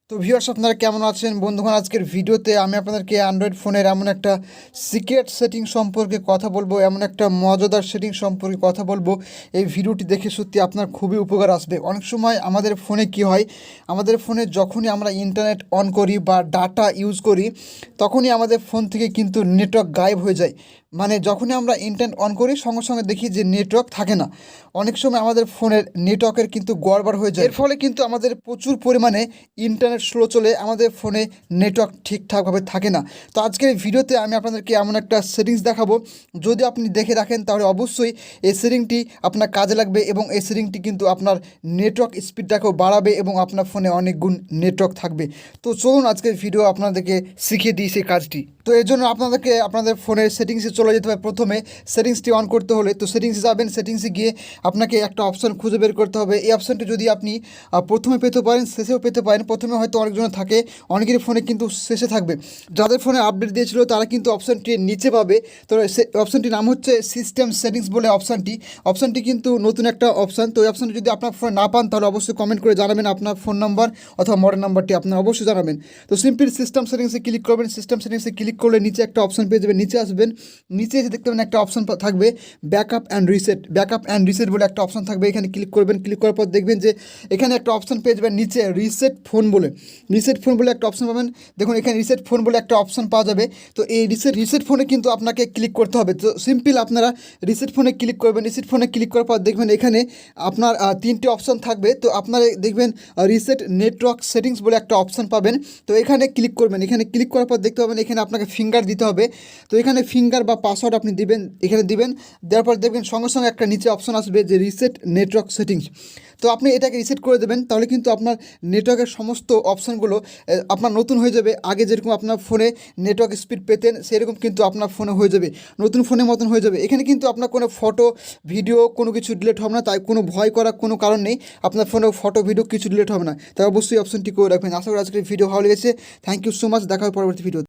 তো ভিউয়ার্স, আপনারা কেমন আছেন বন্ধুগণ? আজকের ভিডিওতে আমি আপনাদেরকে অ্যান্ড্রয়েড ফোনের এমন একটা সিক্রেট সেটিং সম্পর্কে কথা বলবো, এমন একটা মজাদার সেটিং সম্পর্কে কথা বলবো। এই ভিডিওটি দেখে সত্যি আপনার খুবই উপকার আসবে। অনেক সময় আমাদের ফোনে কি হয়, আমাদের ফোনে যখনই আমরা ইন্টারনেট অন করি বা ডাটা ইউজ করি, তখনই আমাদের ফোন থেকে কিন্তু নেটওয়ার্ক গায়েব হয়ে যায়। মানে যখনই আমরা ইন্টারনেট অন করি সঙ্গে সঙ্গে দেখি যে নেটওয়ার্ক থাকে না। অনেক সময় আমাদের ফোনের নেটওয়ার্কের কিন্তু গড়বড় হয়ে যায়। এর ফলে কিন্তু আমাদের প্রচুর পরিমাণে ইন্টারনেট স্লো চলে, আমাদের ফোনে নেটওয়ার্ক ঠিকঠাকভাবে থাকে না। তো আজকের এই ভিডিওতে আমি আপনাদেরকে এমন একটা সেটিংস দেখাবো, যদি আপনি দেখে রাখেন তাহলে অবশ্যই এই সেটিংটি আপনার কাজে লাগবে এবং এই সেটিংটি কিন্তু আপনার নেটওয়ার্ক স্পিডটাকেও বাড়াবে এবং আপনার ফোনে অনেক গুণ নেটওয়ার্ক থাকবে। তো চলুন আজকের ভিডিও আপনাদেরকে শিখিয়ে দিই সেই কাজটি। তো এর জন্য আপনাদেরকে আপনাদের ফোনের সেটিংসে চলে যেতে হবে। প্রথমে সেটিংসটি অন করতে হলে তো সেটিংসে যাবেন, সেটিংসে গিয়ে আপনাকে একটা অপশান খুঁজে বের করতে হবে। এই অপশানটি যদি আপনি প্রথমে পেতে পারেন, শেষেও পেতে পারেন। প্রথমে হয়তো অনেকজনের থাকে, অনেকের ফোনে কিন্তু শেষে থাকবে। যাদের ফোনে আপডেট দিয়েছিল তারা কিন্তু অপশানটি নিচে পাবে। তো অপশানটির নাম হচ্ছে সিস্টেম সেটিংস বলে অপশানটি কিন্তু নতুন একটা অপশান। তো এই অপশানটি যদি আপনার ফোনে না পান তাহলে অবশ্যই কমেন্ট করে জানাবেন আপনার ফোন নাম্বার অথবা মডেল নাম্বারটি আপনার অবশ্যই জানাবেন। তো সিম্পল সিস্টেম সেটিংসে ক্লিক করবেন। সিস্টেম সেটিংসে ক্লিক করলে নিচে একটা অপশান পেয়ে যাবেন। নিচে আসবেন, নিচে এসে দেখতে পাবেন একটা অপশান থাকবে ব্যাকআপ অ্যান্ড রিসেট বলে একটা অপশান থাকবে। এখানে ক্লিক করবেন। ক্লিক করার পর দেখবেন যে এখানে একটা অপশান পেয়ে যাবেন নিচে রিসেট ফোন বলে একটা অপশান পাবেন। দেখুন এখানে রিসেট ফোন বলে একটা অপশান পাওয়া যাবে। তো এই রিসেট ফোনে কিন্তু আপনাকে ক্লিক করতে হবে। তো সিম্পল আপনারা রিসেট ফোনে ক্লিক করবেন। রিসেট ফোনে ক্লিক করার পর দেখবেন এখানে আপনার তিনটে অপশান থাকবে। তো আপনারা দেখবেন রিসেট নেটওয়ার্ক সেটিংস বলে একটা অপশান পাবেন। তো এখানে ক্লিক করবেন। এখানে ক্লিক করার পর দেখতে পাবেন এখানে আপনাকে ফিঙ্গার দিতে হবে। তো এখানে ফিঙ্গার বা পাসওয়ার্ড আপনি দিবেন, এখানে দিবেন। দেওয়ার পর দেখবেন সঙ্গে সঙ্গে একটা নিচে অপশান আসবে যে রিসেট নেটওয়ার্ক সেটিংস। তো আপনি এটাকে রিসেট করে দেবেন, তাহলে কিন্তু আপনার নেটওয়ার্কের সমস্ত অপশানগুলো আপনার নতুন হয়ে যাবে। আগে যেরকম আপনার ফোনে নেটওয়ার্ক স্পিড পেতেন সেরকম কিন্তু আপনার ফোনে হয়ে যাবে, নতুন ফোনের মতন হয়ে যাবে। এখানে কিন্তু আপনার কোনো ফটো ভিডিও কোনো কিছু ডিলিট হবে না, তাই কোনো ভয় করার কোনো কারণ নেই। আপনার ফোনে ফটো ভিডিও কিছু ডিলিট হবে না, তাই অবশ্যই অপশানটি করে রাখবেন। আশা করি আজকের ভিডিও ভালো লেগেছে। Thank you so much. দেখা হবে পরবর্তী ভিডিও।